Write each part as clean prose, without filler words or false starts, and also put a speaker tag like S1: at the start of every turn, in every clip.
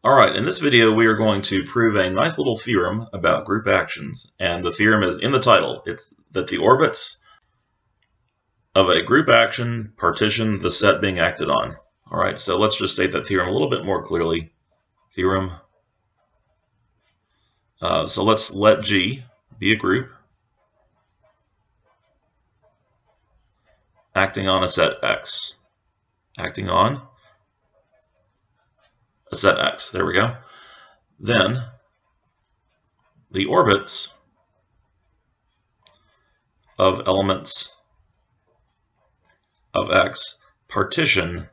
S1: All right, in this video we are going to prove a nice little theorem about group actions, and the theorem is in the title. It's that the orbits of a group action partition the set being acted on. All right, so let's just state that theorem a little bit more clearly. Theorem. So let's let G be a group acting on a set X. Acting on a set X. There we go. Then the orbits of elements of X partition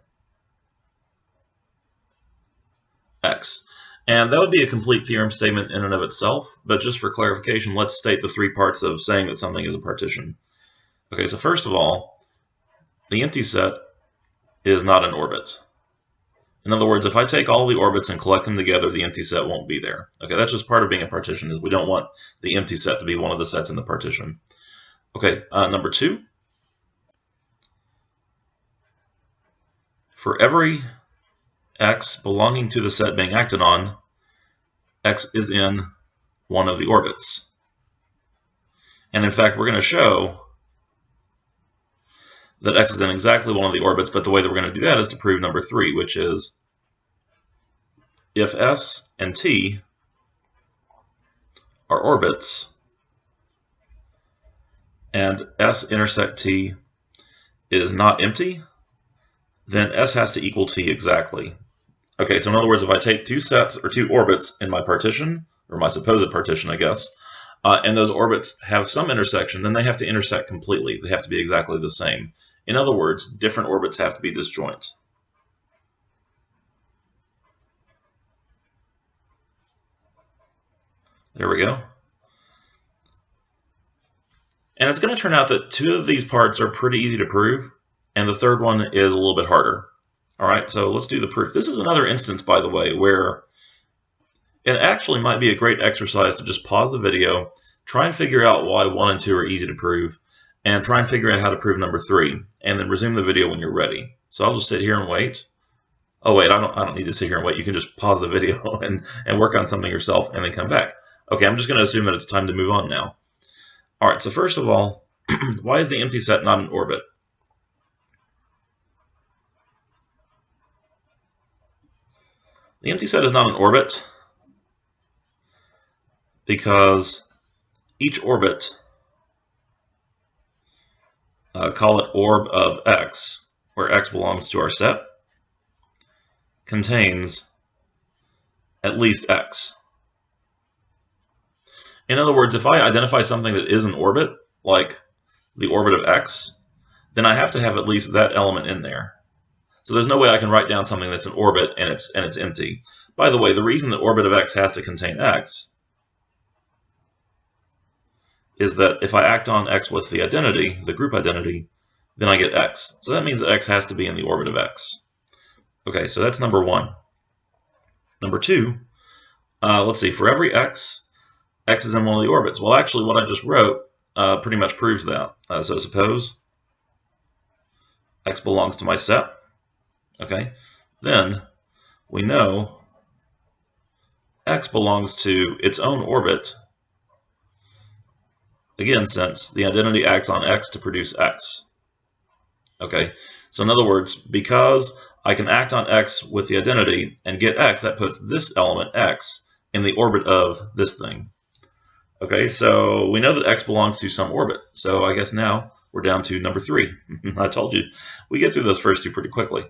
S1: X. And that would be a complete theorem statement in and of itself, but just for clarification, let's state the three parts of saying that something is a partition. Okay, so first of all, the empty set is not an orbit. In other words, if I take all the orbits and collect them together, the empty set won't be there. Okay, that's just part of being a partition, is we don't want the empty set to be one of the sets in the partition. Okay, number two. For every X belonging to the set being acted on, X is in one of the orbits. And in fact, we're going to show that X is in exactly one of the orbits, but the way that we're going to do that is to prove number three, which is if S and T are orbits and S intersect T is not empty, then S has to equal T exactly. Okay, so in other words, if I take two sets or two orbits in my partition, or my supposed partition, I guess, and those orbits have some intersection, then they have to intersect completely. They have to be exactly the same. In other words, different orbits have to be disjoint. There we go. And it's going to turn out that two of these parts are pretty easy to prove, and the third one is a little bit harder. All right, so let's do the proof. This is another instance, by the way, where it actually might be a great exercise to just pause the video, try and figure out why 1 and 2 are easy to prove, and try and figure out how to prove number 3, and then resume the video when you're ready. So I'll just sit here and wait. Oh wait, I don't need to sit here and wait. You can just pause the video and work on something yourself and then come back. Okay, I'm just going to assume that it's time to move on now. All right, so first of all, why is the empty set not an orbit? The empty set is not an orbit because each orbit, call it orb of X, where X belongs to our set, contains at least X. In other words, if I identify something that is an orbit, like the orbit of X, then I have to have at least that element in there. So there's no way I can write down something that's an orbit and it's empty. By the way, the reason the orbit of X has to contain X is that if I act on X with the identity, the group identity, then I get X. So that means that X has to be in the orbit of X. Okay, so that's number one. Number two, let's see, for every X, X is in one of the orbits. Well, actually, what I just wrote pretty much proves that. So suppose X belongs to my set. Okay, then we know X belongs to its own orbit, again, since the identity acts on X to produce X. Okay, so in other words, because I can act on X with the identity and get X, that puts this element, X, in the orbit of this thing. Okay, so we know that X belongs to some orbit, so I guess now we're down to number 3. I told you, we get through those first two pretty quickly.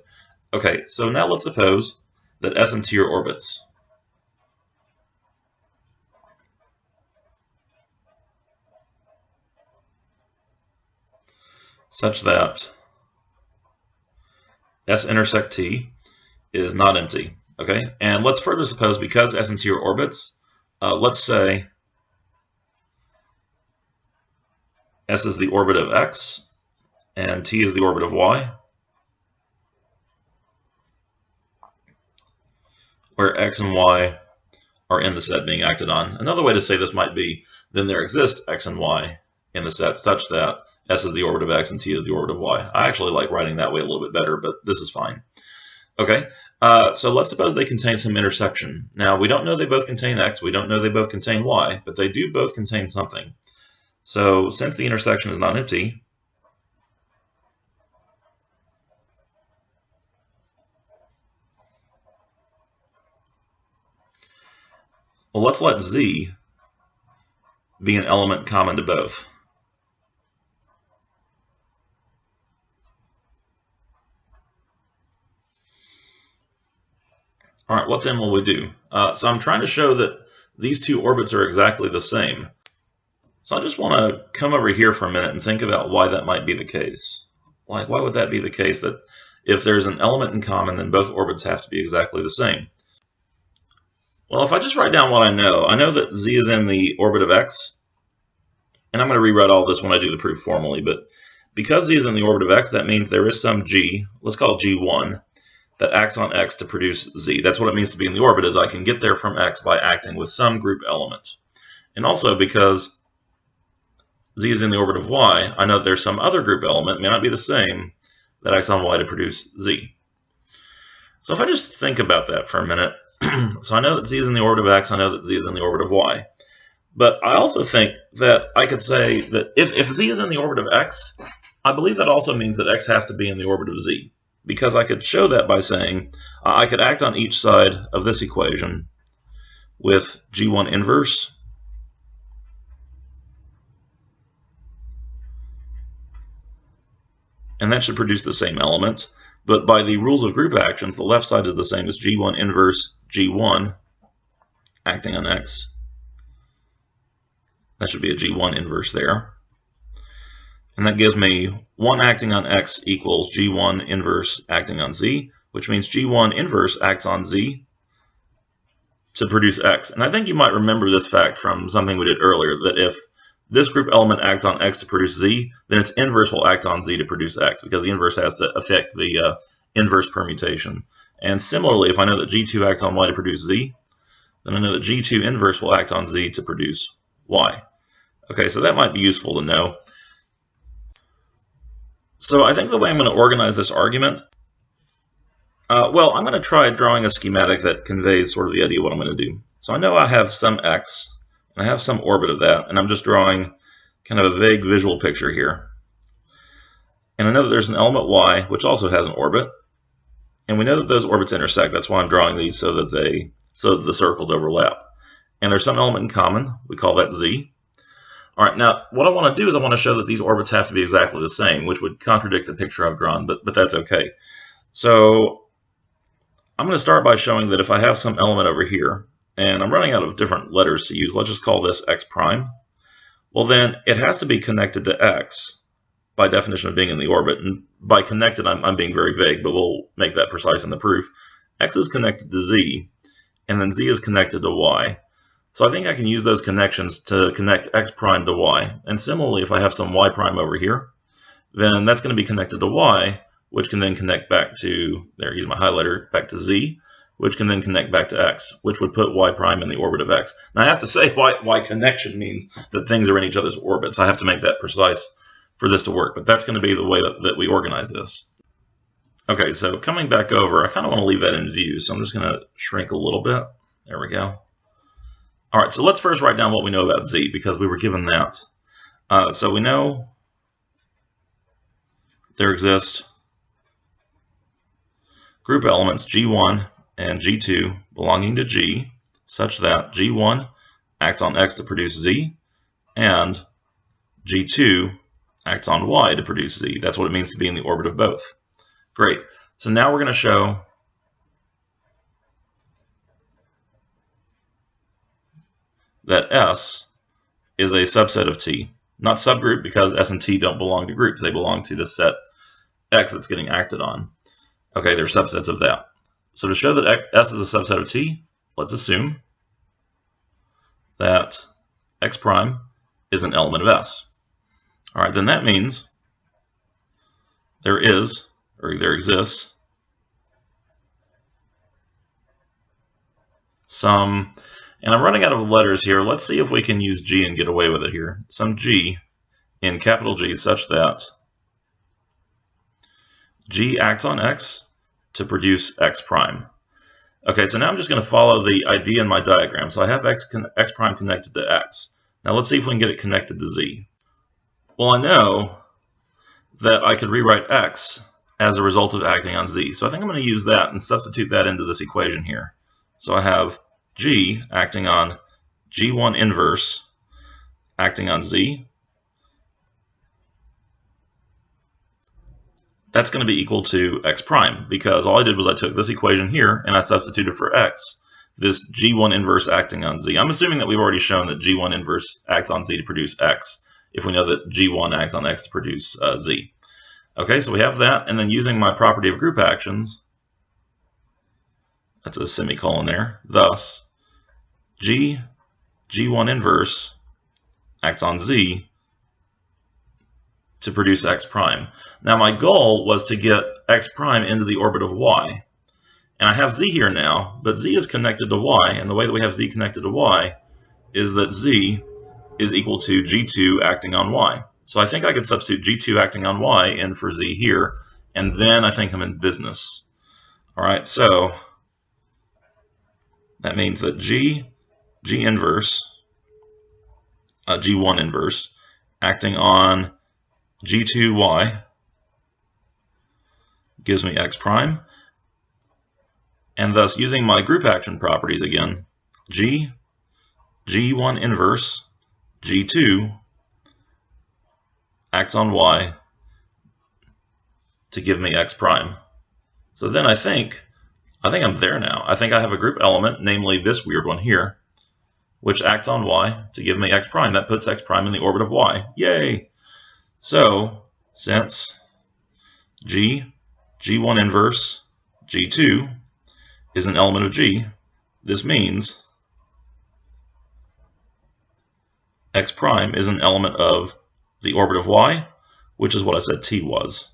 S1: Okay, so now let's suppose that S and T are orbits. Such that S intersect T is not empty. Okay, and let's further suppose because S and T are orbits, let's say S is the orbit of X and T is the orbit of Y, where X and Y are in the set being acted on. Another way to say this might be, then there exist X and Y in the set such that S is the orbit of X and T is the orbit of Y. I actually like writing that way a little bit better, but this is fine. Okay, so let's suppose they contain some intersection. Now, we don't know they both contain x, we don't know they both contain y, but they do both contain something. So since the intersection is not empty, well, let's let z be an element common to both. All right, what then will we do? So I'm trying to show that these two orbits are exactly the same. So I just want to come over here for a minute and think about why that might be the case. Like, why would that be the case that if there's an element in common, then both orbits have to be exactly the same? Well, if I just write down what I know that z is in the orbit of x, and I'm going to rewrite all this when I do the proof formally, but because z is in the orbit of x, that means there is some g, let's call it g1, that acts on x to produce z. That's what it means to be in the orbit, is I can get there from x by acting with some group element. And also because z is in the orbit of y, I know that there's some other group element, may not be the same, that acts on y to produce z. So if I just think about that for a minute, so I know that z is in the orbit of x, I know that z is in the orbit of y. But I also think that I could say that if z is in the orbit of x, I believe that also means that x has to be in the orbit of z. Because I could show that by saying I could act on each side of this equation with g1 inverse and that should produce the same element. But by the rules of group actions, the left side is the same as g1 inverse g1 acting on x. That should be a g1 inverse there. And that gives me 1 acting on x equals g1 inverse acting on z, which means g1 inverse acts on z to produce x. And I think you might remember this fact from something we did earlier, that if this group element acts on x to produce z, then its inverse will act on z to produce x, because the inverse has to affect the inverse permutation. And similarly, if I know that g2 acts on y to produce z, then I know that g2 inverse will act on z to produce y. Okay, so that might be useful to know. So I think the way I'm going to organize this argument, well, I'm going to try drawing a schematic that conveys sort of the idea of what I'm going to do. So I know I have some x, and I have some orbit of that, and I'm just drawing kind of a vague visual picture here. And I know that there's an element y, which also has an orbit, and we know that those orbits intersect. That's why I'm drawing these so that the circles overlap. And there's some element in common. We call that z. All right, now what I want to do is I want to show that these orbits have to be exactly the same, which would contradict the picture I've drawn, but that's okay. So I'm going to start by showing that if I have some element over here, and I'm running out of different letters to use, let's just call this x prime, well then it has to be connected to x by definition of being in the orbit. And by connected, I'm being very vague, but we'll make that precise in the proof. X is connected to z, and then z is connected to y. So I think I can use those connections to connect x prime to y. And similarly, if I have some y prime over here, then that's going to be connected to y, which can then connect back to, there, use my highlighter, back to z, which can then connect back to x, which would put y prime in the orbit of x. Now I have to say why connection means that things are in each other's orbits. I have to make that precise for this to work, but that's going to be the way that we organize this. Okay, so coming back over, I kind of want to leave that in view, so I'm just going to shrink a little bit. There we go. All right, so let's first write down what we know about z, because we were given that. So we know there exist group elements g1 and g2 belonging to g, such that g1 acts on x to produce z, and g2 acts on y to produce z. That's what it means to be in the orbit of both. Great. So now we're going to show that S is a subset of T. Not subgroup, because S and T don't belong to groups. They belong to the set X that's getting acted on. Okay, they're subsets of that. So to show that S is a subset of T, let's assume that X prime is an element of S. All right, then that means there is, or there exists, some, and I'm running out of letters here. Let's see if we can use G and get away with it here. Some G in capital G such that G acts on X to produce x prime. Okay, so now I'm just going to follow the idea in my diagram. So I have x prime connected to x. Now let's see if we can get it connected to z. Well, I know that I could rewrite x as a result of acting on z. So I think I'm going to use that and substitute that into this equation here. So I have g acting on g1 inverse acting on z. That's going to be equal to x prime, because all I did was I took this equation here and I substituted for x this g1 inverse acting on z. I'm assuming that we've already shown that g1 inverse acts on z to produce x, if we know that g1 acts on x to produce z. Okay, so we have that, and then using my property of group actions, that's a semicolon there, thus g1 inverse acts on z to produce x prime. Now my goal was to get x prime into the orbit of y. And I have z here now, but z is connected to y, and the way that we have z connected to y is that z is equal to g2 acting on y. So I think I could substitute g2 acting on y in for z here, and then I think I'm in business. All right, so that means that g1 inverse acting on g2y gives me x prime, and thus using my group action properties again, g1 inverse g2 acts on y to give me x prime. So then I think I'm there now. I think I have a group element, namely this weird one here, which acts on y to give me x prime. That puts x prime in the orbit of y. Yay! So since g1 inverse g2 is an element of g, this means x prime is an element of the orbit of y, which is what I said t was.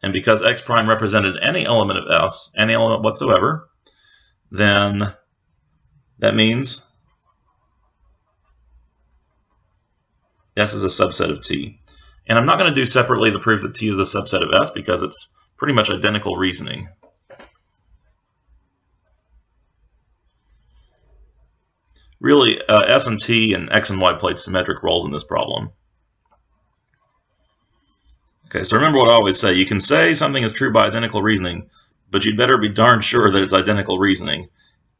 S1: And because x prime represented any element of S, any element whatsoever, then that means S is a subset of T. And I'm not going to do separately the proof that T is a subset of S because it's pretty much identical reasoning. Really, S and T and X and Y played symmetric roles in this problem. Okay, so remember what I always say. You can say something is true by identical reasoning, but you'd better be darn sure that it's identical reasoning.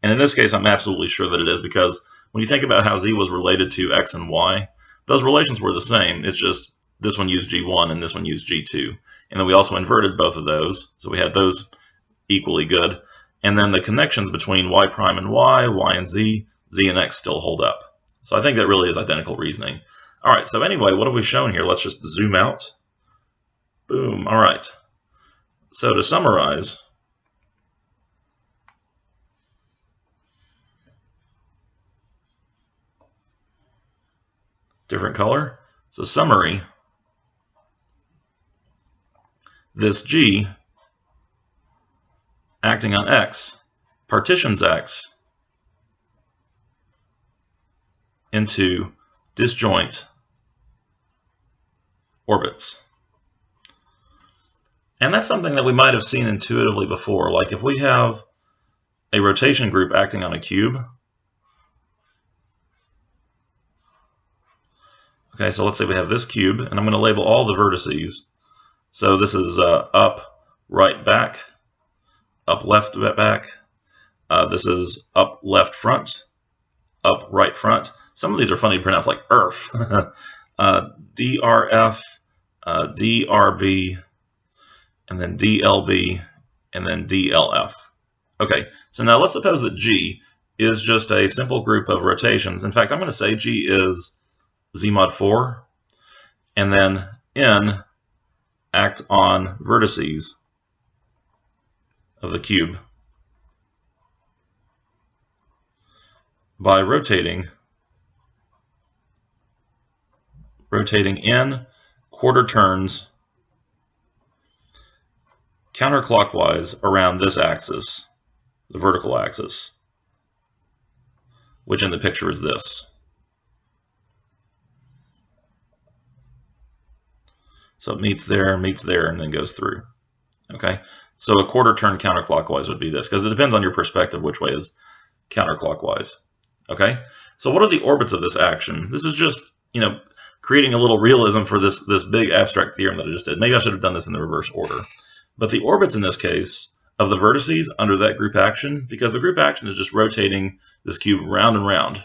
S1: And in this case, I'm absolutely sure that it is, because when you think about how Z was related to X and Y, those relations were the same. It's just this one used G1 and this one used G2. And then we also inverted both of those, so we had those equally good. And then the connections between Y prime and Y, Y and Z, Z and X still hold up. So I think that really is identical reasoning. All right, so anyway, what have we shown here? Let's just zoom out. Boom. All right. So to summarize, different color. So summary, this G acting on X partitions X into disjoint orbits. And that's something that we might have seen intuitively before. Like if we have a rotation group acting on a cube. Okay, so let's say we have this cube, and I'm going to label all the vertices. So this is up, right, back, up, left, back. This is up, left, front, up, right, front. Some of these are funny to pronounce, like ERF. DRF, DRB, and then DLB, and then DLF. Okay, so now let's suppose that G is just a simple group of rotations. In fact, I'm going to say G is Z mod 4, and then N acts on vertices of the cube by rotating N quarter turns counterclockwise around this axis, the vertical axis, which in the picture is this. So it meets there, and then goes through. Okay, So a quarter turn counterclockwise would be this, because it depends on your perspective which way is counterclockwise. Okay, so what are the orbits of this action? This is just, creating a little realism for this big abstract theorem that I just did. Maybe I should have done this in the reverse order. But the orbits in this case of the vertices under that group action, because the group action is just rotating this cube round and round.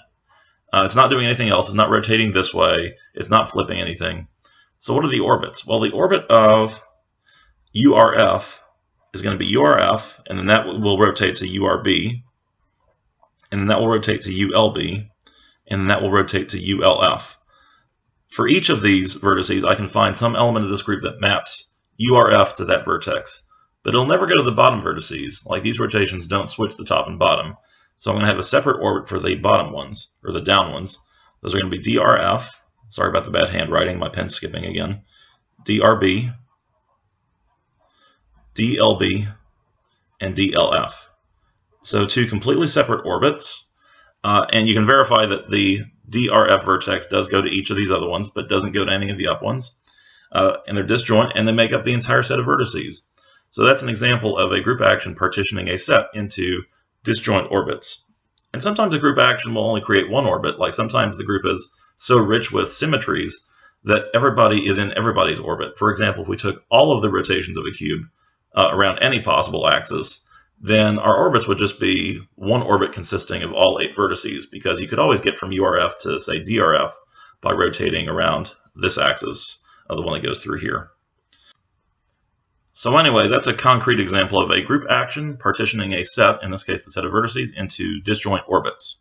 S1: It's not doing anything else. It's not rotating this way. It's not flipping anything. So what are the orbits? Well, the orbit of URF is going to be URF, and then that will rotate to URB, and then that will rotate to ULB, and then that will rotate to ULF. For each of these vertices, I can find some element of this group that maps URF to that vertex. But it'll never go to the bottom vertices. Like, these rotations don't switch the top and bottom. So I'm going to have a separate orbit for the bottom ones, or the down ones. Those are going to be DRF. Sorry about the bad handwriting. My pen's skipping again. DRB, DLB, and DLF. So 2 completely separate orbits. And you can verify that the DRF vertex does go to each of these other ones, but doesn't go to any of the up ones. And they're disjoint, and they make up the entire set of vertices. So that's an example of a group action partitioning a set into disjoint orbits. And sometimes a group action will only create one orbit. Like, sometimes the group is so rich with symmetries that everybody is in everybody's orbit. For example, if we took all of the rotations of a cube around any possible axis, then our orbits would just be one orbit consisting of all 8 vertices, because you could always get from URF to, say, DRF by rotating around this axis, the one that goes through here. So anyway, that's a concrete example of a group action partitioning a set, in this case the set of vertices, into disjoint orbits.